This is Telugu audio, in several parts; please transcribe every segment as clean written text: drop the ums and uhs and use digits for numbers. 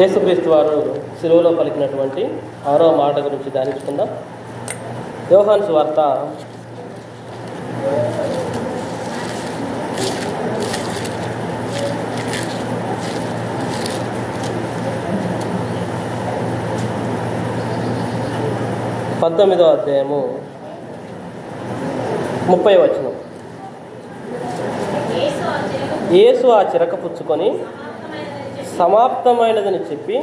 యేసుక్రీస్తు వారు సిలువలో పలికినటువంటి 6వ మాట గురించి ధ్యానించుకుందాం. యోహాను సువార్త 19వ అధ్యాయము 30వ వచనం. యేసు ఆ చిరక పుచ్చుకొని సమాప్తమైనదని చెప్పి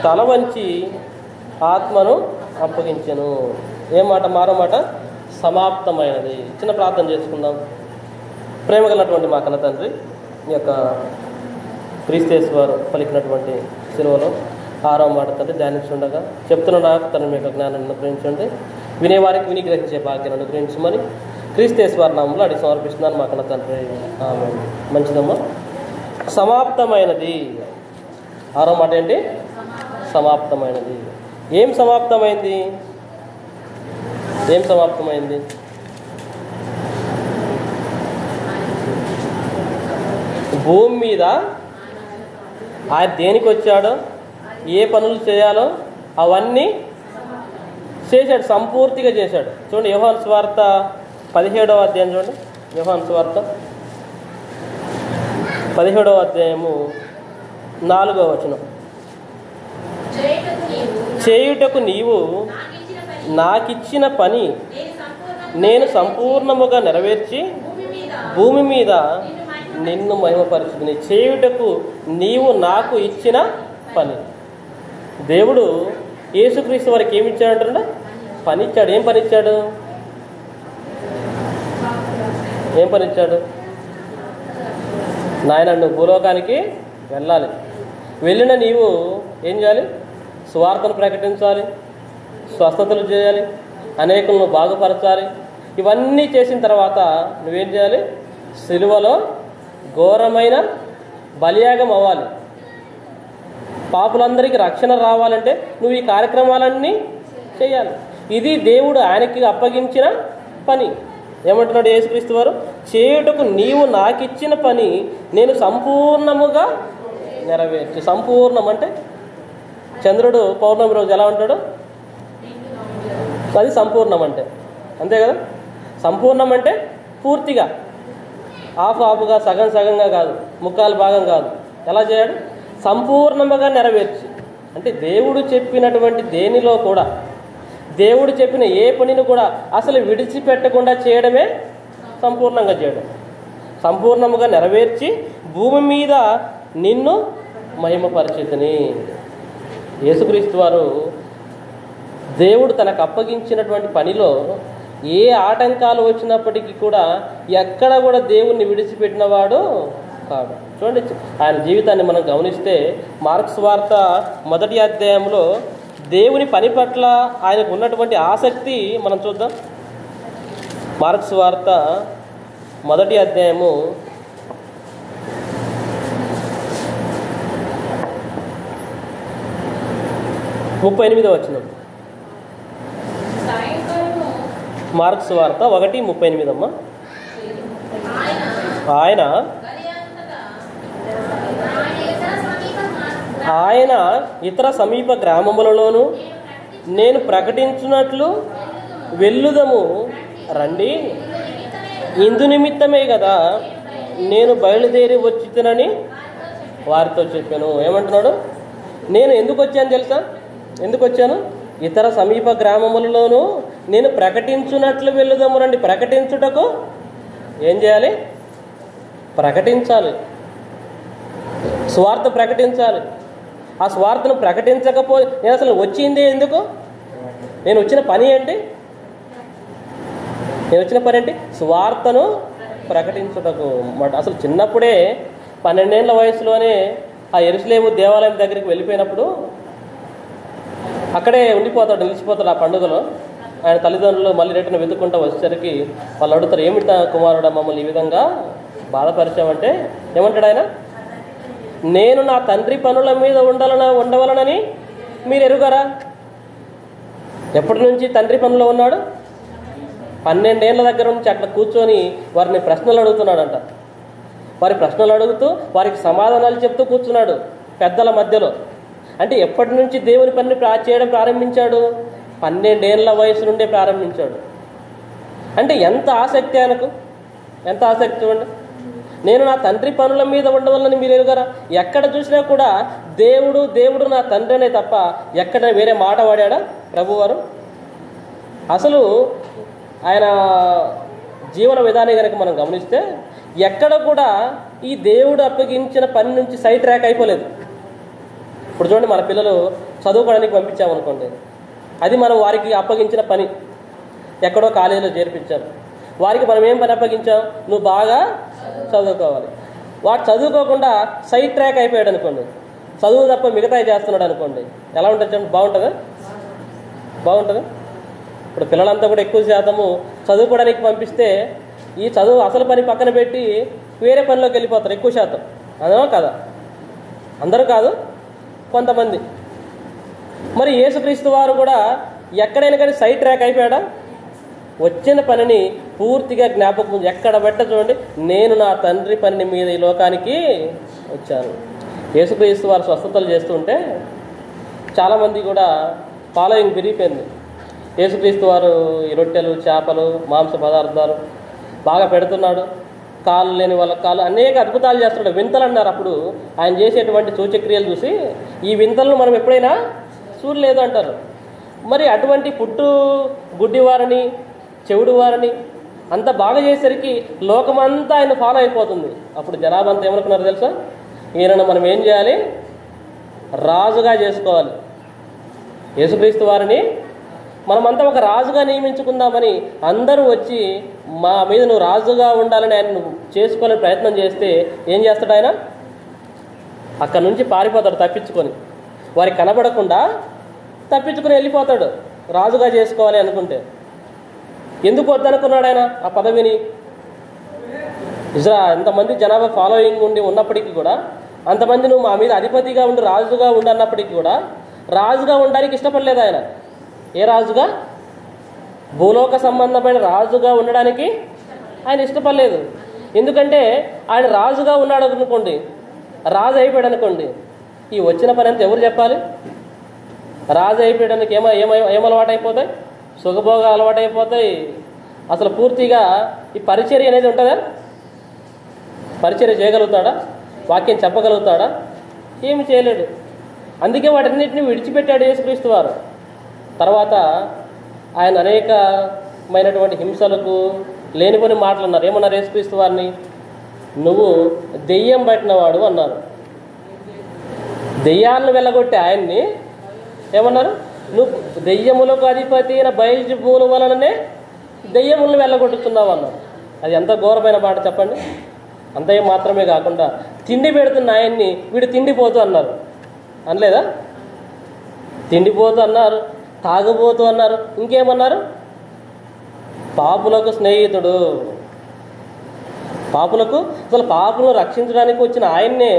తల వంచి ఆత్మను అప్పగించెను. ఏ మాట? మారో మాట, సమాప్తమైనది. చిన్న ప్రార్థన చేసుకుందాం. ప్రేమ కలిగినటువంటి మా కన్న తండ్రి, ఈ యొక్క క్రీస్తు వారు పలికినటువంటి సిలువలో 6వ మాట తండ్రి ధ్యానించుండగా చెప్తున్నా తన మీ యొక్క జ్ఞానాన్ని అనుగ్రహించండి. వినేవారికి విని గ్రహించే భాగ్యాన్ని అనుగ్రహించమని క్రీస్తు వారి నామంలో అడిగి సమర్పిస్తున్నాను మా కన్న తండ్రి. ఆమేన్. మంచిదమ్మా. సమాప్తమైనది. 6వ మాట ఏంటి? సమాప్తమైనది. ఏం సమాప్తమైంది? ఏం సమాప్తమైంది? భూమి మీద ఆయన దేనికి వచ్చాడో, ఏ పనులు చేయాలో అవన్నీ చేశాడు, సంపూర్తిగా చేశాడు. చూడండి, యోహాను సువార్త 17వ అధ్యాయం చూడండి. యోహాను సువార్త 17వ అధ్యాయము 4వ వచనం. చేయుటకు నీవు నాకిచ్చిన పని నేను సంపూర్ణముగా నెరవేర్చి భూమి మీద నిన్ను మహిమపరుచుకుని. చేయుటకు నీవు నాకు ఇచ్చిన పని. దేవుడు యేసుక్రీస్తు వారికి ఏమి ఇచ్చాడంటే పని ఇచ్చాడు. ఏం పని ఇచ్చాడు? ఏం పని ఇచ్చాడు? నాయన, నువ్వు భూలోకానికి వెళ్ళాలి. వెళ్ళిన నీవు ఏం చేయాలి? సువార్తను ప్రకటించాలి, స్వస్థతలు చేయాలి, అనేకులను బాగుపరచాలి. ఇవన్నీ చేసిన తర్వాత నువ్వేం చేయాలి? సిలువలో ఘోరమైన బలియాగం అవ్వాలి. పాపులందరికీ రక్షణ రావాలంటే నువ్వు ఈ కార్యక్రమాలన్నీ చేయాలి. ఇది దేవుడు ఆయనకి అప్పగించిన పని. ఏమంటున్నాడు యేసుక్రీస్తు వారు? చేయుటకు నీవు నాకిచ్చిన పని నేను సంపూర్ణముగా నెరవేర్చి. సంపూర్ణం అంటే చంద్రుడు పౌర్ణమి రోజు ఎలా ఉంటాడు? అది సంపూర్ణం అంటే. అంతే కదా? సంపూర్ణం అంటే పూర్తిగా, ఆఫ్గా, సగం సగంగా కాదు, ముక్కాలు భాగం కాదు. ఎలా చేయాడు? సంపూర్ణముగా నెరవేర్చి. అంటే దేవుడు చెప్పినటువంటి దేనిలో కూడా, దేవుడు చెప్పిన ఏ పనిని కూడా అసలు విడిచిపెట్టకుండా చేయడమే సంపూర్ణంగా చేయడం. సంపూర్ణముగా నెరవేర్చి భూమి మీద నిన్ను మహిమపరిచితిని. యేసుక్రీస్తు వారు దేవుడు తనకు అప్పగించినటువంటి పనిలో ఏ ఆటంకాలు వచ్చినప్పటికీ కూడా ఎక్కడ కూడా దేవుణ్ణి విడిచిపెట్టినవాడు కాదు. చూడండి, ఆయన జీవితాన్ని మనం గమనిస్తే మార్కు సువార్త 1వ అధ్యాయంలో దేవుని పని పట్ల ఆయనకు ఉన్నటువంటి ఆసక్తి మనం చూద్దాం. మార్కు సువార్త 1వ అధ్యాయము 38వ వచనం. మార్కు సువార్త 1:38 అమ్మా. ఆయన ఇతర సమీప గ్రామములలోనూ నేను ప్రకటించున్నట్లు వెళ్ళుదము రండి, ఇందు నిమిత్తమే కదా నేను బయలుదేరి వచ్చినని వారితో చెప్పాను. ఏమంటున్నాడు? నేను ఎందుకు వచ్చాను తెలుసా? ఎందుకు వచ్చాను? ఇతర సమీప గ్రామములలోనూ నేను ప్రకటించున్నట్లు వెళ్ళుదము రండి. ప్రకటించుటకు ఏం చేయాలి? ప్రకటించాలి, స్వార్థ ప్రకటించాలి. ఆ స్వార్థను ప్రకటించకపోతే నేను అసలు వచ్చిందే ఎందుకు? నేను వచ్చిన పని ఏంటి? నేను వచ్చిన పని ఏంటి? స్వార్థను ప్రకటించుటకు. అసలు చిన్నప్పుడే 12 ఏళ్ల వయసులోనే ఆ యెరూషలేము దేవాలయం దగ్గరికి వెళ్ళిపోయినప్పుడు అక్కడే ఉండిపోతాడు, నిలిచిపోతాడు ఆ పండుగలో. ఆయన తల్లిదండ్రులు మళ్ళీ రిటర్న్ వెతుక్కుంటూ వచ్చేసరికి వాళ్ళు అడుగుతారు, ఏమిటా కుమారుడా మమ్మల్ని ఈ విధంగా బాధపరిచామంటే ఏమంటాడు ఆయన? నేను నా తండ్రి పనుల మీద ఉండవలనని మీరు ఎరుగరా? ఎప్పటి నుంచి తండ్రి పనుల్లో ఉన్నాడు? 12 ఏళ్ల దగ్గర నుంచి అట్లా కూర్చొని వారిని ప్రశ్నలు అడుగుతున్నాడంట. వారి ప్రశ్నలు అడుగుతూ వారికి సమాధానాలు చెప్తూ కూర్చున్నాడు పెద్దల మధ్యలో. అంటే ఎప్పటి నుంచి దేవుని పనిని చేయడం ప్రారంభించాడు? 12 ఏళ్ల వయసు నుండే ప్రారంభించాడు. అంటే ఎంత ఆసక్తి ఆయనకు, ఎంత ఆసక్తి చూడండి. నేను నా తండ్రి పనుల మీద ఉండవల్లని మీరు ఎరుగరా? ఎక్కడ చూసినా కూడా దేవుడు దేవుడు నా తండ్రి అనే తప్ప ఎక్కడ వేరే మాట వాడాడా ప్రభువారు? అసలు ఆయన జీవన విధానం కనుక మనం గమనిస్తే ఎక్కడ కూడా ఈ దేవుడు అప్పగించిన పని నుంచి సైడ్ ట్రాక్ అయిపోలేదు. ఇప్పుడు చూడండి, మన పిల్లలు చదువుకోవడానికి పంపించామనుకోండి, అది మనం వారికి అప్పగించిన పని. ఎక్కడో కాలేజీలో చేర్పించాం, వారికి మనం ఏం పని అప్పగించాం? నువ్వు బాగా చదువుకోవాలి. వాడు చదువుకోకుండా సైడ్ ట్రాక్ అయిపోయాడు అనుకోండి, చదువు తప్ప మిగతాయి చేస్తున్నాడు అనుకోండి, ఎలా ఉంటుంది చెప్పండి? బాగుంటుందా? బాగుంటుందా? ఇప్పుడు పిల్లలంతా కూడా ఎక్కువ శాతము చదువుకోవడానికి పంపిస్తే ఈ చదువు అసలు పని పక్కన పెట్టి వేరే పనిలోకి వెళ్ళిపోతారు ఎక్కువ శాతం. అదో కదా? అందరూ కాదు, కొంతమంది. మరి యేసుక్రీస్తు వారు కూడా ఎక్కడైనా కానీ సైడ్ ట్రాక్ అయిపోయాడా? వచ్చిన పనిని పూర్తిగా జ్ఞాపకం ఎక్కడ పెట్ట చూడండి, నేను నా తండ్రి పని మీద ఈ లోకానికి వచ్చాను. యేసుక్రీస్తు వారు స్వస్థతలు చేస్తుంటే చాలామంది కూడా ఫాలోయింగ్ పెరిగిపోయింది. యేసుక్రీస్తు వారు ఈ రొట్టెలు, చేపలు, మాంస పదార్థాలు బాగా పెడుతున్నాడు, కాళ్ళు లేని వాళ్ళ కాళ్ళు, అనేక అద్భుతాలు చేస్తున్నాడు. వింతలు అన్నారు అప్పుడు ఆయన చేసేటువంటి సూచక్రియలు చూసి. ఈ వింతలను మనం ఎప్పుడైనా చూడలేదు అంటారు. మరి అటువంటి పుట్టు గుడ్డివారిని, చెవుడు వారిని అంత బాగా చేసేసరికి లోకమంతా ఆయన ఫాలో అయిపోతుంది. అప్పుడు జనాభా అంతా ఏమనుకున్నారు తెలుసా? ఈయనను మనం ఏం చేయాలి? రాజుగా చేసుకోవాలి. యేసుక్రీస్తు వారిని మనమంతా ఒక రాజుగా నియమించుకుందామని అందరూ వచ్చి మా మీద నువ్వు రాజుగా ఉండాలని ఆయన నువ్వు చేసుకోవాలని ప్రయత్నం చేస్తే ఏం చేస్తాడు ఆయన? అక్కడి నుంచి పారిపోతాడు తప్పించుకొని, వారికి కనబడకుండా తప్పించుకొని వెళ్ళిపోతాడు రాజుగా చేసుకోవాలి అనుకుంటే. ఎందుకు వద్దనుకున్నాడు ఆయన ఆ పదవిని? ఎంతమంది జనాభా ఫాలోయింగ్ ఉండి ఉన్నప్పటికీ కూడా, అంతమంది నువ్వు మా మీద అధిపతిగా ఉండి రాజుగా ఉండి అన్నప్పటికీ కూడా రాజుగా ఉండడానికి ఇష్టపడలేదు ఆయన. ఏ రాజుగా? భూలోక సంబంధమైన రాజుగా ఉండడానికి ఆయన ఇష్టపడలేదు. ఎందుకంటే ఆయన రాజుగా ఉన్నాడు అనుకోండి, రాజు అయిపోయాడు అనుకోండి, ఈ వచ్చిన పని అంతా ఎవరు చెప్పాలి? రాజు అయిపోయడానికి ఏం అలవాటు అయిపోతాయి? సుఖభోగ అలవాటు అయిపోతాయి. అసలు పూర్తిగా ఈ పరిచర్య అనేది ఉంటుందా? పరిచర్య చేయగలుగుతాడా? వాక్యం చెప్పగలుగుతాడా? ఏమి చేయలేడు. అందుకే వాటన్నిటిని విడిచిపెట్టాడు యేసుక్రీస్తు వారు. తర్వాత ఆయన అనేకమైనటువంటి హింసలకు లేనిపోని మాటలు అన్నారు. ఏమన్నారు యేసుక్రీస్తు వారిని? నువ్వు దెయ్యం పట్టినవాడు అన్నారు. దెయ్యాలను వెళ్ళగొట్టి ఆయన్ని ఏమన్నారు? నువ్వు దెయ్యములకు అధిపతి అయిన బయల్జెబూలు వలననే దెయ్యములను వెళ్ళగొట్టుతున్నావు అన్నారు. అది ఎంత ఘోరమైన మాట చెప్పండి. అంతే మాత్రమే కాకుండా తిండి పెడుతున్న ఆయన్ని వీడు తిండిపోతూ అన్నారు. అనలేదా? తిండిపోతూ అన్నారు, తాగుబోతూ అన్నారు, ఇంకేమన్నారు? పాపులకు స్నేహితుడు. పాపులకు, అసలు పాపులను రక్షించడానికి వచ్చిన ఆయన్నే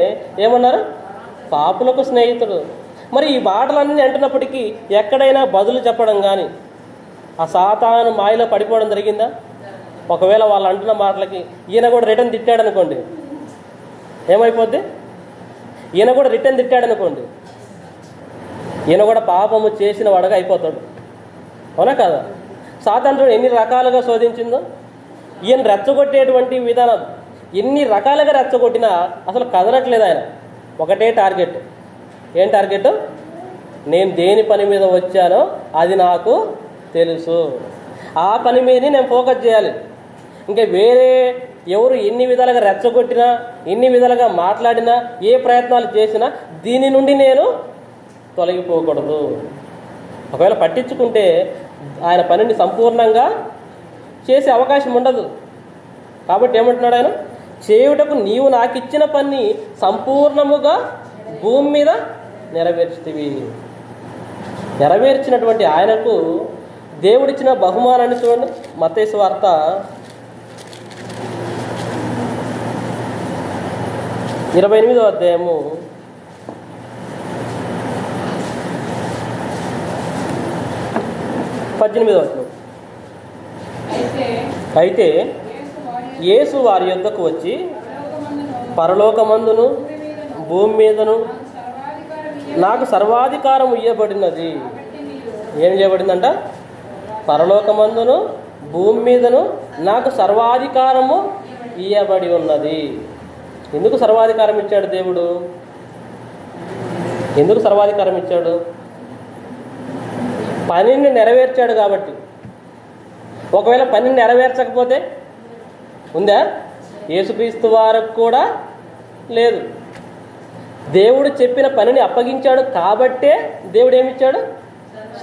ఏమన్నారు? పాపులకు స్నేహితుడు. మరి ఈ మాటలన్నీ అంటున్నప్పటికీ ఎక్కడైనా బదులు చెప్పడం కానీ, ఆ సాతాను మాయలో పడిపోవడం జరిగిందా? ఒకవేళ వాళ్ళు అంటున్న మాటలకి ఈయన కూడా రిటర్న్ తిట్టాడు అనుకోండి, ఏమైపోద్ది? ఈయన కూడా రిటర్న్ తిట్టాడు అనుకోండి, ఈయన కూడా పాపము చేసిన వాడుగా అయిపోతాడు. అవునా కాదా? సాతాను ఎన్ని రకాలుగా శోధించిందో, ఈయన రెచ్చగొట్టేటువంటి విధానం ఎన్ని రకాలుగా రెచ్చగొట్టినా అసలు కదలట్లేదు ఆయన. ఒకటే టార్గెట్. ఏం టార్గెట్? నేను దేని పని మీద వచ్చానో అది నాకు తెలుసు, ఆ పని మీదనే నేను ఫోకస్ చేయాలి. ఇంకా వేరే ఎవరు ఎన్ని విధాలుగా రెచ్చగొట్టినా, ఎన్ని విధాలుగా మాట్లాడినా, ఏ ప్రయత్నాలు చేసినా దీని నుండి నేను తొలగిపోకూడదు. ఒకవేళ పట్టించుకుంటే ఆయన పనిని సంపూర్ణంగా చేసే అవకాశం ఉండదు. కాబట్టి ఏమంటున్నాడు ఆయన? చేయుటకు నీవు నాకు ఇచ్చిన పని సంపూర్ణముగా భూమి మీద నెరవేర్చితివి. నెరవేర్చినటువంటి ఆయనకు దేవుడిచ్చిన బహుమానాన్ని చూడండి. మత్తయి సువార్త 28వ అధ్యాయము 18వ వచనం. అయితే యేసు వారి యొద్దకు వచ్చి పరలోకమందును భూమి మీదను నాకు సర్వాధికారం ఇయ్యబడినది. ఏం చేయబడిందంట? పరలోకమందును భూమి మీదను నాకు సర్వాధికారము ఇయ్యబడి ఉన్నది. ఎందుకు సర్వాధికారం ఇచ్చాడు దేవుడు? ఎందుకు సర్వాధికారం ఇచ్చాడు? పనిని నెరవేర్చాడు కాబట్టి. ఒకవేళ పనిని నెరవేర్చకపోతే ఉందా? యేసుక్రీస్తు వారికి కూడా లేదు. దేవుడు చెప్పిన పనిని అప్పగించాడు కాబట్టే దేవుడు ఏమిచ్చాడు?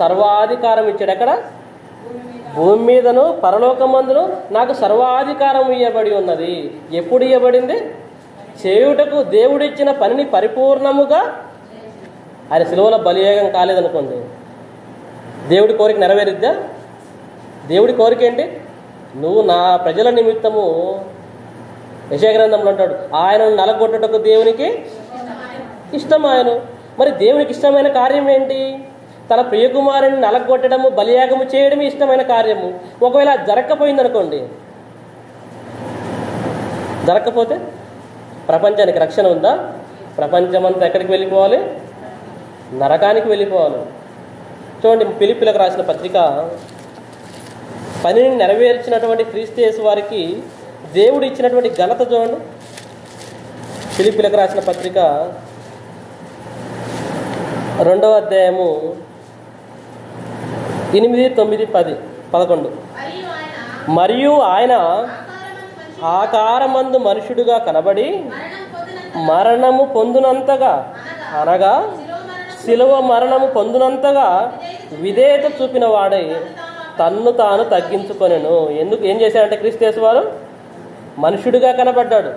సర్వాధికారం ఇచ్చాడు. ఎక్కడ? భూమి మీదను పరలోకమందును నాకు సర్వాధికారం ఇవ్వబడి ఉన్నది. ఎప్పుడు ఇవ్వబడింది? చేయుటకు దేవుడిచ్చిన పనిని పరిపూర్ణముగా. ఆయన సిలువలో బలియాగం కాలేదనుకోండి, దేవుడి కోరిక నెరవేరిద్దా? దేవుడి కోరిక ఏంటి? నువ్వు నా ప్రజల నిమిత్తము, యెషయా గ్రంథంలో అంటాడు, ఆయనను నలగొట్టుటకు దేవునికి ఇష్టమాయను. మరి దేవునికి ఇష్టమైన కార్యం ఏంటి? తన ప్రియకుమారుని నలగొట్టడము, బలియాగము చేయడమే ఇష్టమైన కార్యము. ఒకవేళ జరగకపోయిందనుకోండి, జరగకపోతే ప్రపంచానికి రక్షణ ఉందా? ప్రపంచమంతా ఎక్కడికి వెళ్ళిపోవాలి? నరకానికి వెళ్ళిపోవాలి. చూడండి, ఫిలిప్పీలకు రాసిన పత్రిక, పనిని నెరవేర్చినటువంటి క్రీస్తు యేసు వారికి దేవుడు ఇచ్చినటువంటి ఘనత చూడండి. ఫిలిప్పీలకు రాసిన పత్రిక 2వ అధ్యాయము 8, 9, 10, 11. మరియు ఆయన ఆకారమందు మనుషుడుగా కనబడి మరణము పొందునంతగా, అనగా శిలువ మరణము పొందునంతగా విధేయత చూపిన వాడై తన్ను తాను తగ్గించుకొనెను. ఎందుకు? ఏం చేశాడంటే క్రీస్తు యేసు వారు మనుషుడిగా కనబడ్డాడు.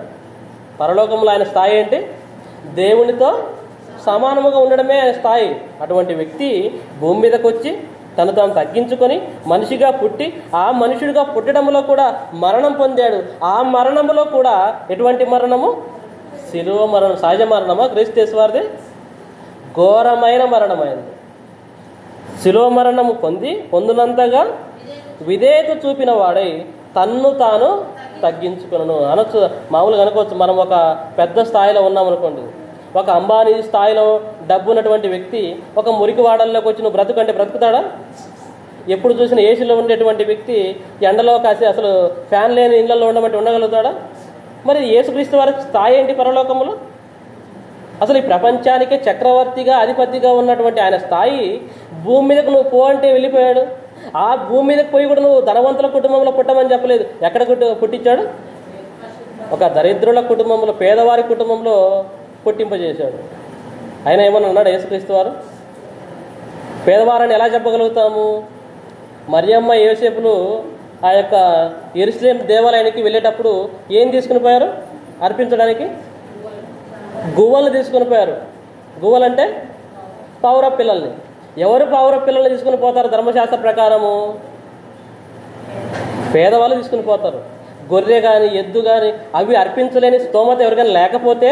పరలోకంలో ఆయన స్థాయి ఏంటి? దేవునితో సమానముగా ఉండడమే ఆయన స్థాయి. అటువంటి వ్యక్తి భూమి మీదకి వచ్చి తను తాను తగ్గించుకొని మనిషిగా పుట్టి, ఆ మనుషుడిగా పుట్టడంలో కూడా మరణం పొందాడు. ఆ మరణములో కూడా ఎటువంటి మరణము? శిలువ మరణం. సహజ మరణమా? క్రీస్తు యేసు వారిది ఘోరమైన మరణమైంది. శిలువ మరణము పొందినంతగా విధేయత చూపిన వాడై తన్ను తాను తగ్గించుకును అనొచ్చు. మామూలుగా అనుకోవచ్చు, మనం ఒక పెద్ద స్థాయిలో ఉన్నామనుకోండి, ఒక అంబానీ స్థాయిలో డబ్బు ఉన్నటువంటి వ్యక్తి ఒక మురికి వాడల్లోకి వచ్చి నువ్వు బ్రతుకంటే బ్రతుకుతాడా? ఎప్పుడు చూసిన ఏసీలో ఉండేటువంటి వ్యక్తి ఎండలో కాసి అసలు ఫ్యాన్ లేని ఇళ్లలో ఉండమంటే ఉండగలుగుతాడా? మరి యేసుక్రీస్తు వారి స్థాయి ఏంటి పరలోకములో? అసలు ఈ ప్రపంచానికే చక్రవర్తిగా అధిపతిగా ఉన్నటువంటి ఆయన స్థాయి భూమి మీదకు నువ్వు పో అంటే వెళ్ళిపోయాడు. ఆ భూమి మీదకి పోయి కూడా నువ్వు ధనవంతుల కుటుంబంలో పుట్టమని చెప్పలేదు. ఎక్కడ పుట్టించాడు? ఒక దరిద్రుల కుటుంబంలో, పేదవారి కుటుంబంలో పుట్టింపజేశాడు. ఆయన ఏమన్నా అన్నాడు యేసుక్రీస్తు వారు? పేదవారని ఎలా చెప్పగలుగుతాము? మరియమ్మ యోసేపులు ఆ యొక్క యెరూషలేము దేవాలయానికి వెళ్ళేటప్పుడు ఏం తీసుకుని పోయారు అర్పించడానికి? గువ్వలు తీసుకుని పోయారు. గువ్వలంటే పౌర పిల్లల్ని. ఎవరు పౌర పిల్లల్ని తీసుకుని పోతారు ధర్మశాస్త్ర ప్రకారము? పేదవాళ్ళు తీసుకుని పోతారు. గొర్రె కానీ ఎద్దు కానీ అవి అర్పించలేని స్తోమత ఎవరికైనా లేకపోతే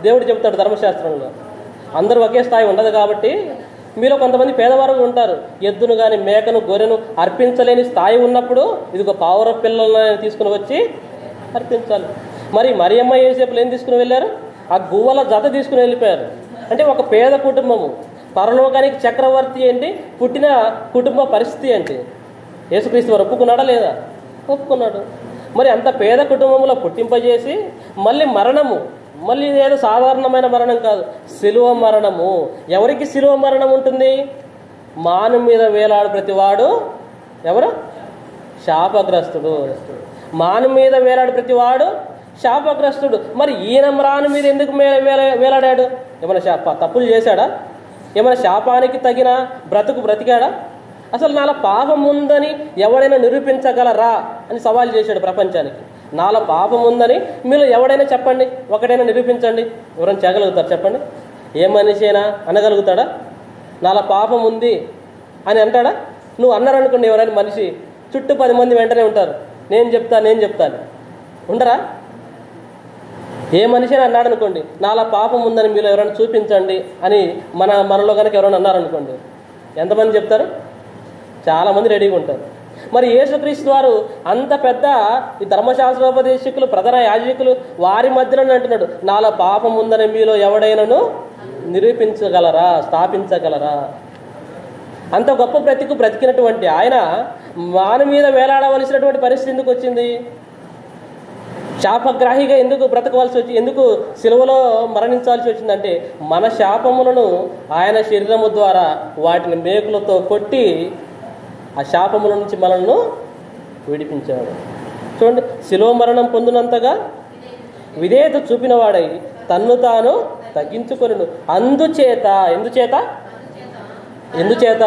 దేవుడు చెబుతాడు ధర్మశాస్త్రంలో, అందరూ ఒకే స్థాయి ఉండదు కాబట్టి మీలో కొంతమంది పేదవారు ఉంటారు. ఎద్దును కానీ మేకను గొర్రెను అర్పించలేని స్థాయి ఉన్నప్పుడు ఇదిగో పౌర పిల్లల్ని తీసుకుని వచ్చి అర్పించాలి. మరి మరియమ్మ యోసేపులు ఏం తీసుకుని వెళ్ళారు? ఆ గువ్వల జత తీసుకుని వెళ్ళిపోయారు. అంటే ఒక పేద కుటుంబము పరలోకానికి చక్రవర్తి ఏంటి, పుట్టిన కుటుంబ పరిస్థితి ఏంటి? యేసుక్రీస్తు వారు ఒప్పుకున్నాడా లేదా? ఒప్పుకున్నాడు. మరి అంత పేద కుటుంబంలో పుట్టింపజేసి మళ్ళీ మరణము, మళ్ళీ ఏదో సాధారణమైన మరణం కాదు, శిలువ మరణము. ఎవరికి శిలువ మరణం ఉంటుంది? మాను మీద వేలాడు ప్రతివాడు ఎవరు? శాపగ్రస్తుడు. మాను మీద వేలాడు ప్రతివాడు శాపగ్రస్తుడు. మరి ఈయన మ్రాను మీద ఎందుకు వేలాడాడు? ఏమైనా తప్పులు చేశాడా? ఏమైనా శాపానికి తగిన బ్రతికాడా? అసలు నాలో పాపం ఉందని ఎవడైనా నిరూపించగలరా అని సవాల్ చేశాడు ప్రపంచానికి. నాలో పాపం ఉందని మీరు ఎవడైనా చెప్పండి, ఒకటైనా నిరూపించండి. ఎవరైనా చేయగలుగుతారు? చెప్పండి. ఏ మనిషి అయినా అనగలుగుతాడా నాలో పాపం ఉంది అని? అంటాడా? నువ్వు అన్నారనుకోండి ఎవరైనా మనిషి, చుట్టూ 10 మంది వెంటనే ఉంటారు, నేను చెప్తాను ఉండరా? ఏ మనిషి అని అన్నాడు అనుకోండి, నాలా పాపం ఉందని మీరు ఎవరైనా చూపించండి అని మనలో కనుక ఎవరైనా అన్నారనుకోండి, ఎంతమంది చెప్తారు? చాలామంది రెడీగా ఉంటారు. మరి యేసుక్రీస్తు వారు అంత పెద్ద ఈ ధర్మశాస్త్రోపదేశకులు, ప్రధాన యాజకులు వారి మధ్యలోనే అంటున్నాడు, నాలో పాపం ఉందని మీలో ఎవడైనాను నిరూపించగలరా, స్థాపించగలరా? అంత గొప్ప బ్రతికినటువంటి ఆయన మాన మీద వేలాడవలసినటువంటి పరిస్థితి ఎందుకు వచ్చింది? శాపగ్రాహిగా ఎందుకు బ్రతకవలసి వచ్చి, ఎందుకు సిలువలో మరణించాల్సి వచ్చిందంటే మన శాపములను ఆయన శరీరము ద్వారా వాటిని మేకులతో కొట్టి ఆ శాపముల నుంచి మనల్ని విడిపించాడు. చూడండి, సిలువ మరణం పొందినంతగా విధేయత చూపిన వాడై తన్ను తాను తగ్గించుకొనును. ఎందుచేత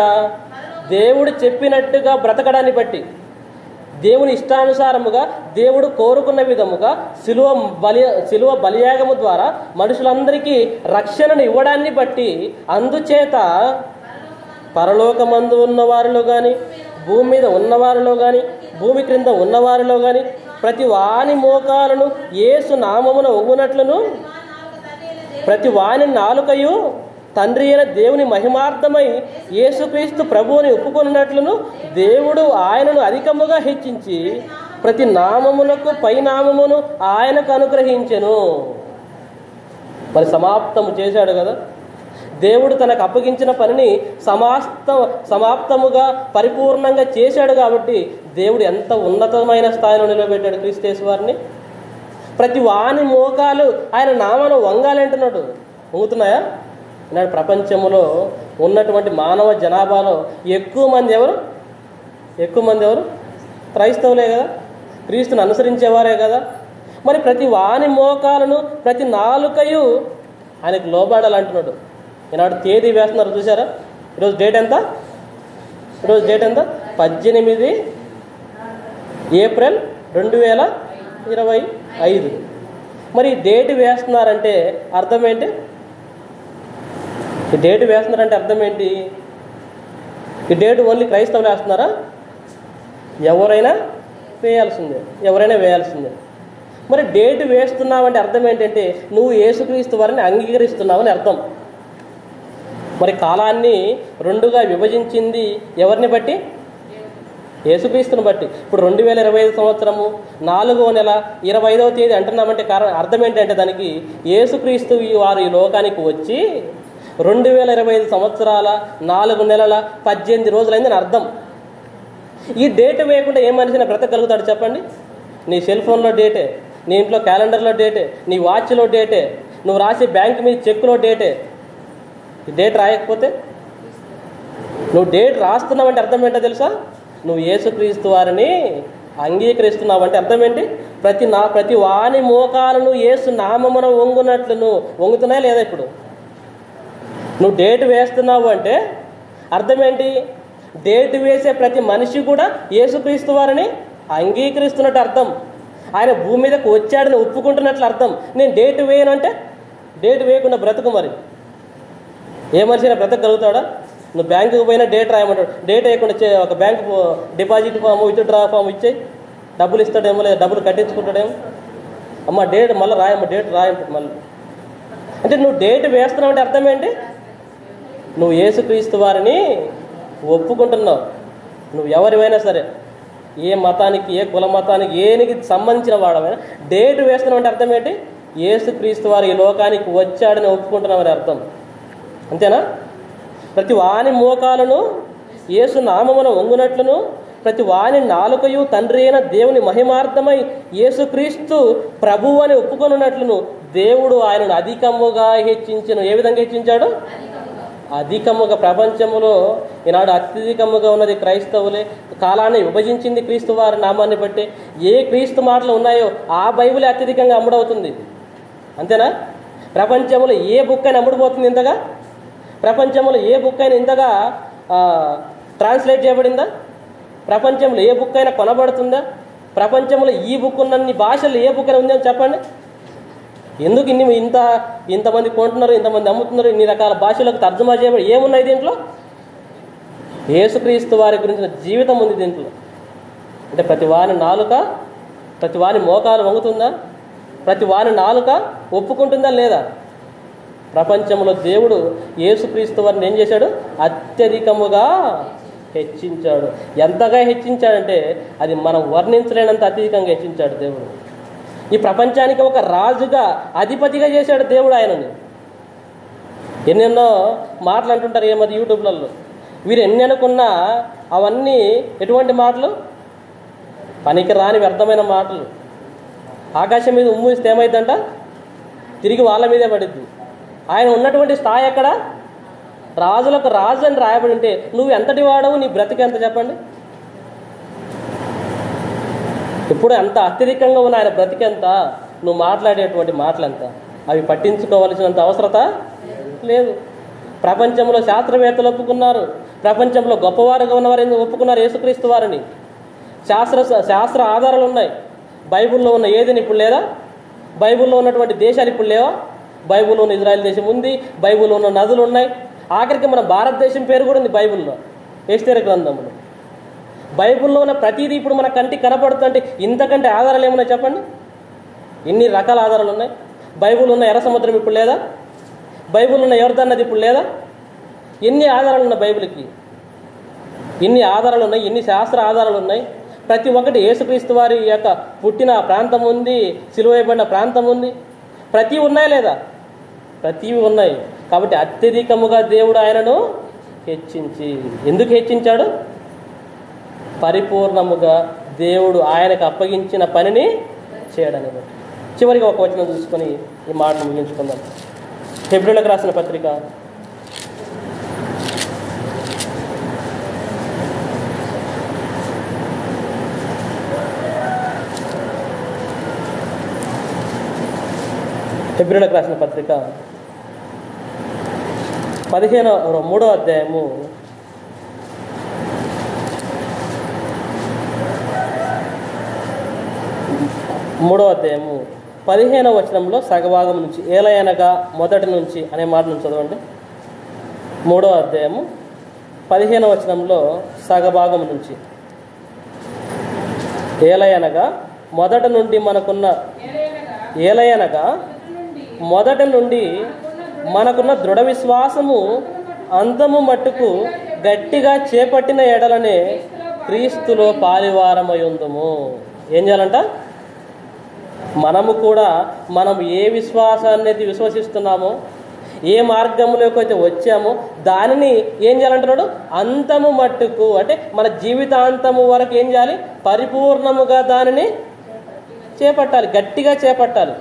దేవుడు చెప్పినట్టుగా బ్రతకడాన్ని బట్టి, దేవుని ఇష్టానుసారముగా దేవుడు కోరుకున్న విధముగా సిలువ బలియాగము ద్వారా మనుషులందరికీ రక్షణను ఇవ్వడాన్ని బట్టి, అందుచేత పరలోకమందు ఉన్నవారిలో కానీ, భూమి మీద ఉన్నవారిలో కానీ, భూమి క్రింద ఉన్నవారిలో కానీ ప్రతి వాని మోకాలను యేసు నామమున ఒంగునట్లును, ప్రతి వాని నాలుకయు తండ్రి అయిన దేవుని మహిమార్థమై యేసుక్రీస్తు ప్రభువుని ఒప్పుకొనున్నట్లును దేవుడు ఆయనను అధికముగా హెచ్చించి ప్రతి నామమునకు పైనామమును ఆయనకు అనుగ్రహించెను. మరి సమాప్తము చేశాడు కదా. దేవుడు తనకు అప్పగించిన పనిని సమాప్తముగా పరిపూర్ణంగా చేశాడు కాబట్టి దేవుడు ఎంత ఉన్నతమైన స్థాయిలో నిలబెట్టాడు క్రీస్తు వారిని. ప్రతి వాని మోకాలు ఆయన నామను వంగాలంటున్నాడు. వంగుతున్నాయా? ఈనాడు ప్రపంచంలో ఉన్నటువంటి మానవ జనాభాలో ఎక్కువ మంది ఎవరు? క్రైస్తవులే కదా, క్రీస్తుని అనుసరించేవారే కదా. మరి ప్రతి వాని మోకాలను, ప్రతి నాలుకయు ఆయనకు లోబడాలంటున్నాడు. ఈనాడు తేదీ వేస్తున్నారు చూసారా? ఈరోజు డేట్ ఎంత? 18 ఏప్రిల్ 2025. మరి డేట్ వేస్తున్నారంటే అర్థం ఏంటి? ఈ డేట్ వేస్తున్నారంటే అర్థం ఏంటి? ఈ డేట్ ఓన్లీ క్రైస్తవులు వేస్తున్నారా? ఎవరైనా వేయాల్సిందే. మరి డేట్ వేస్తున్నావంటే అర్థం ఏంటంటే నువ్వు యేసుక్రీస్తు వారిని అంగీకరిస్తున్నావని అర్థం. మరి కాలాన్ని రెండుగా విభజించింది ఎవరిని బట్టి? యేసుక్రీస్తుని బట్టి. ఇప్పుడు 2025 సంవత్సరము 4వ నెల 25వ తేదీ అంటున్నామంటే కారణం అర్థం ఏంటంటే దానికి యేసుక్రీస్తు వారు ఈ లోకానికి వచ్చి 2025 సంవత్సరాల 4 నెలల 18 రోజులైందని అర్థం. ఈ డేట్ వేయకుండా ఏ మనిషిని బ్రతకగలుగుతాడు చెప్పండి? నీ సెల్ ఫోన్లో డేటే, నీ ఇంట్లో క్యాలెండర్లో డేటే, నీ వాచ్లో డేటే, నువ్వు రాసే బ్యాంక్ మీద చెక్లో డేటే. ఈ డేట్ రాయకపోతే నువ్వు డేట్ రాస్తున్నావంటే అర్థం ఏంటో తెలుసా? నువ్వు యేసుక్రీస్తు వారిని అంగీకరిస్తున్నావంటే అర్థం ఏంటి? ప్రతి వాని మోకాలను యేసు నామమున వంగునట్లును. వంగుతున్నాయా లేదా? ఇప్పుడు నువ్వు డేట్ వేస్తున్నావు అంటే అర్థం ఏంటి? డేట్ వేసే ప్రతి మనిషి కూడా యేసుక్రీస్తు వారిని అంగీకరిస్తున్నట్టు అర్థం. ఆయన భూమి మీదకు వచ్చాడని ఒప్పుకుంటున్నట్లు అర్థం. నేను డేట్ వేయను అంటే డేట్ వేయకుండా బ్రతుకు. మరి ఏ మనిషి బ్రతకగలుగుతాడా? నువ్వు బ్యాంకుకి పోయినా డేట్ రాయమంటాడు. డేట్ వేయకుండా ఒక bank deposit form, withdraw form ఇచ్చేయి, డబ్బులు ఇస్తాడేమో, లేదా డబ్బులు కట్టించుకుంటాడేమో. అమ్మ డేట్ మళ్ళీ రాయమ్మ, డేట్ రాయమ్మ మళ్ళీ అంటే నువ్వు డేట్ వేస్తున్నావు అంటే అర్థం ఏంటి? నువ్వు యేసుక్రీస్తు వారిని ఒప్పుకుంటున్నావు. నువ్వు ఎవరివైనా సరే, ఏ మతానికి, ఏ కుల మతానికి, ఏనికి సంబంధించిన వాడమైనా డేట్ వేస్తున్నావు అంటే అర్థం ఏంటి? యేసుక్రీస్తు వారు ఈ లోకానికి వచ్చాడని ఒప్పుకుంటున్నామని అర్థం. అంతేనా? ప్రతి వాని మోకాలను యేసు నామమున వంగునట్లును, ప్రతి వాని నాలుకయు తండ్రి అయిన దేవుని మహిమార్థమై యేసుక్రీస్తు ప్రభువు అని ఒప్పుకొనున్నట్లును దేవుడు ఆయనను అధికముగా హెచ్చించెను. ఏ విధంగా హెచ్చించాడు? అధికముగా. ప్రపంచంలో ఈనాడు అత్యధికముగా ఉన్నది క్రైస్తవులే. కాలాన్ని విభజించింది క్రీస్తు వారి నామాన్ని బట్టి. ఏ క్రీస్తు మాటలు ఉన్నాయో ఆ బైబిలే అత్యధికంగా అమ్ముడవుతుంది. అంతేనా? ప్రపంచంలో ఏ బుక్ అయినా అమ్ముడుపోతుంది ఇంతగా? ప్రపంచంలో ఏ బుక్ అయినా ఇంతగా ట్రాన్స్లేట్ చేయబడిందా? ప్రపంచంలో ఏ బుక్ అయినా కొనబడుతుందా? ప్రపంచంలో ఈ బుక్ ఉన్నన్ని భాషలు ఏ బుక్ అయినా ఉందని చెప్పండి. ఎందుకు ఇంతమంది కొంటున్నారు, ఇంతమంది అమ్ముతున్నారు, ఇన్ని రకాల భాషలకు తర్జుమా చేయబడి ఏమున్నాయి దీంట్లో? యేసుక్రీస్తు వారి గురించిన జీవితం ఉంది దీంట్లో. అంటే ప్రతి వాని నాలుక, ప్రతి వాని మోకాలు వంగుతుందా? ప్రతి వాని నాలుక ఒప్పుకుంటుందా లేదా? ప్రపంచంలో దేవుడు యేసుక్రీస్తు వారిని ఏం చేశాడు? అత్యధికముగా హెచ్చించాడు. ఎంతగా హెచ్చించాడంటే అది మనం వర్ణించలేనంత అత్యధికంగా హెచ్చించాడు దేవుడు. ఈ ప్రపంచానికి ఒక రాజుగా, అధిపతిగా చేశాడు దేవుడు ఆయనని. ఎన్నెన్నో మాటలు అంటుంటారు ఏమది యూట్యూబ్లలో. వీరు ఎన్ని అనుకున్నా అవన్నీ ఎటువంటి మాటలు? పనికి రాని వ్యర్థమైన మాటలు. ఆకాశం మీద ఉమ్మూస్తే ఏమైందంట? తిరిగి వాళ్ళ మీదే పడిద్ది. ఆయన ఉన్నటువంటి స్థాయి ఎక్కడ? రాజులకు రాజు అని రాయబడి ఉంటే నువ్వు ఎంతటి వాడవు, నీ బ్రతికెంత చెప్పండి? ఇప్పుడు ఎంత అత్యధికంగా ఉన్న ఆయన బ్రతికెంత, నువ్వు మాట్లాడేటువంటి మాటలంత, అవి పట్టించుకోవాల్సినంత అవసరత లేదు. ప్రపంచంలో శాస్త్రవేత్తలు ఒప్పుకున్నారు, ప్రపంచంలో గొప్పవారుగా ఉన్నవారు ఒప్పుకున్నారు యేసుక్రీస్తు వారిని. శాస్త్ర ఆధారాలు ఉన్నాయి. బైబిల్లో ఉన్న ఏదైనా ఇప్పుడు లేదా? బైబిల్లో ఉన్నటువంటి దేశాలు ఇప్పుడు లేవా? బైబిల్లో ఉన్న ఇజ్రాయెల్ దేశం ఉంది, బైబిల్లో ఉన్న నదులు ఉన్నాయి, ఆఖరికి మన భారతదేశం పేరు కూడా ఉంది బైబిల్లో, ఎస్తేరు గ్రంథంలో. బైబిల్లో ఉన్న ప్రతిదీ ఇప్పుడు మన కంటికి కనపడుతుంటే ఇంతకంటే ఆధారాలు ఏమున్నాయి చెప్పండి? ఇన్ని రకాల ఆధారాలు ఉన్నాయి. బైబిల్ ఉన్న ఎర్ర సముద్రం ఇప్పుడు లేదా? బైబిల్ ఉన్న యోర్దాన్ నది ఇప్పుడు లేదా? ఎన్ని ఆధారాలు ఉన్నాయి బైబిల్కి? ఎన్ని ఆధారాలు ఉన్నాయి, ఎన్ని శాస్త్ర ఆధారాలు ఉన్నాయి. ప్రతి ఒక్కటి యేసుక్రీస్తు వారి యొక్క పుట్టిన ప్రాంతం ఉంది, సిలువైబడిన ప్రాంతం ఉంది, ప్రతి ఉన్నాయా లేదా? ప్రతివి ఉన్నాయి. కాబట్టి అత్యధికముగా దేవుడు ఆయనను హెచ్చించి, ఎందుకు హెచ్చించాడు? పరిపూర్ణముగా దేవుడు ఆయనకు అప్పగించిన పనిని చేయడానికి. చివరికి ఒక వచనం చూసుకొని ఈ మాటను ముగించుకుందాం. హెబ్రీయులకు రాసిన పత్రిక 3వ అధ్యాయము 15వ వచనంలో సగభాగం నుంచి, ఏలయనగా మొదటి నుంచి అనే మాట నుంచి చదవండి. 3వ అధ్యాయము 15వ వచనంలో సగభాగం నుంచి, ఏలయనగా మొదట నుండి మొదటి నుండి మనకున్న దృఢ విశ్వాసము అంతము మట్టుకు గట్టిగా చేపట్టిన ఎడలనే క్రీస్తులో పాలివారమయుందుము. ఏం చేయాలంట? మనము కూడా మనం ఏ విశ్వాసాన్ని అయితే విశ్వసిస్తున్నామో, ఏ మార్గంలోకి అయితే వచ్చామో దానిని ఏం చేయాలంటున్నాడు? అంతము మట్టుకు, అంటే మన జీవితాంతము వరకు ఏం చేయాలి? పరిపూర్ణముగా దానిని చేపట్టాలి, గట్టిగా చేపట్టాలి.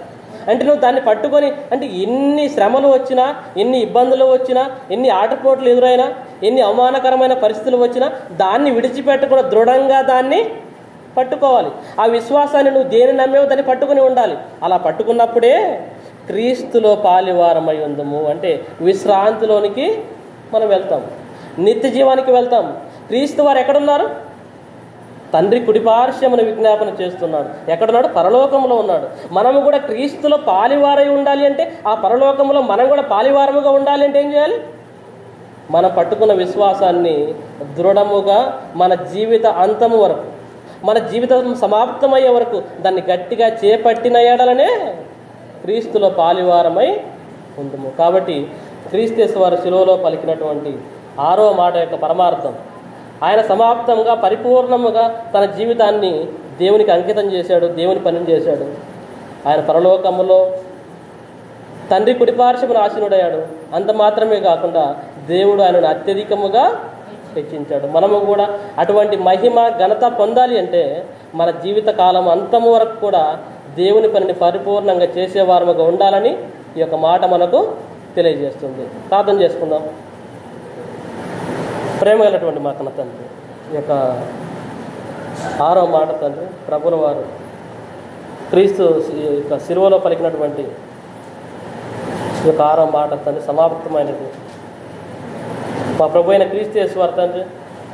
అంటే నువ్వు దాన్ని పట్టుకొని, అంటే ఎన్ని శ్రమలు వచ్చినా, ఎన్ని ఇబ్బందులు వచ్చినా, ఎన్ని ఆటపోట్లు ఎదురైనా, ఎన్ని అవమానకరమైన పరిస్థితులు వచ్చినా దాన్ని విడిచిపెట్టకుండా దృఢంగా దాన్ని పట్టుకోవాలి. ఆ విశ్వాసాన్ని నువ్వు దేని నమ్మేవో దాన్ని పట్టుకుని ఉండాలి. అలా పట్టుకున్నప్పుడే క్రీస్తులో పాలివారమై ఉందము, అంటే విశ్రాంతిలోనికి మనం వెళ్తాం, నిత్య జీవానికి వెళ్తాం. క్రీస్తు వారు ఎక్కడున్నారు? తండ్రి కుడిపార్శ్వమున విజ్ఞాపన చేస్తున్నాడు. ఎక్కడున్నాడు? పరలోకంలో ఉన్నాడు. మనము కూడా క్రీస్తులో పాలివారై ఉండాలి అంటే, ఆ పరలోకంలో మనం కూడా పాలివారముగా ఉండాలి అంటే ఏం చేయాలి? మనం పట్టుకున్న విశ్వాసాన్ని దృఢముగా మన జీవిత అంతము వరకు, మన జీవితం సమాప్తమయ్యే వరకు దాన్ని గట్టిగా చేపట్టిన ఏడలనే క్రీస్తులో పాలివారమై ఉందము. కాబట్టి క్రీస్తు వారు శిలువలో పలికినటువంటి 6వ మాట యొక్క పరమార్థం, ఆయన సమాప్తంగా పరిపూర్ణముగా తన జీవితాన్ని దేవునికి అంకితం చేశాడు, దేవుని పనిని చేశాడు. ఆయన పరలోకములో తండ్రి కుడిపార్శ్వమున ఆసీనుడయ్యాడు. అంత మాత్రమే కాకుండా దేవుడు ఆయనను అత్యధికముగా హెచ్చించాడు. మనము కూడా అటువంటి మహిమ ఘనత పొందాలి అంటే మన జీవిత కాలం అంతము వరకు కూడా దేవుని పనిని పరిపూర్ణంగా చేసేవారముగా ఉండాలని ఈ యొక్క మాట మనకు తెలియజేస్తుంది. ప్రార్థన చేసుకుందాం. ప్రేమ కలిగినటువంటి మా కన్న తండ్రి, ఈ యొక్క 6వ మాట తండ్రి, ప్రభుల వారు క్రీస్తు యొక్క శిలువలో పలికినటువంటి ఈ యొక్క 6వ మాట తండ్రి సమాప్తమైనది. మా ప్రభు అయిన క్రీస్తు యేసువారు తండ్రి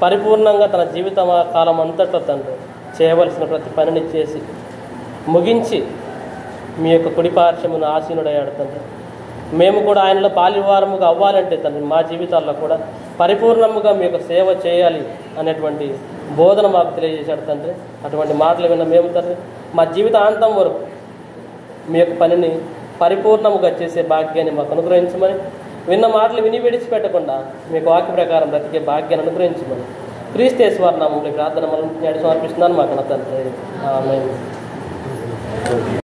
పరిపూర్ణంగా తన జీవిత కాలం అంతటా తండ్రి చేయవలసిన ప్రతి పనిని చేసి ముగించి మీ యొక్క కుడిపార్శ్వమున ఆసీనుడయ్యాడు తండ్రి. మేము కూడా ఆయనలో పాలివారముగా అవ్వాలంటే తండ్రి మా జీవితాల్లో కూడా పరిపూర్ణముగా మీ యొక్క సేవ చేయాలి అనేటువంటి బోధన మాకు తెలియజేశాడు తండ్రి. అటువంటి మాటలు విన్న మేము తండ్రి మా జీవితాంతం వరకు మీ యొక్క పనిని పరిపూర్ణముగా చేసే భాగ్యాన్ని మాకు అనుగ్రహించమని, విన్న మాటలు విని విడిచిపెట్టకుండా మీకు వాక్య ప్రకారం బ్రతికే భాగ్యాన్ని అనుగ్రహించమని క్రీస్తేశ్వర నామంలో ప్రార్థన మనం నేడు సమర్పిస్తున్నాను. మాకు తండ్రి ఆమేన్.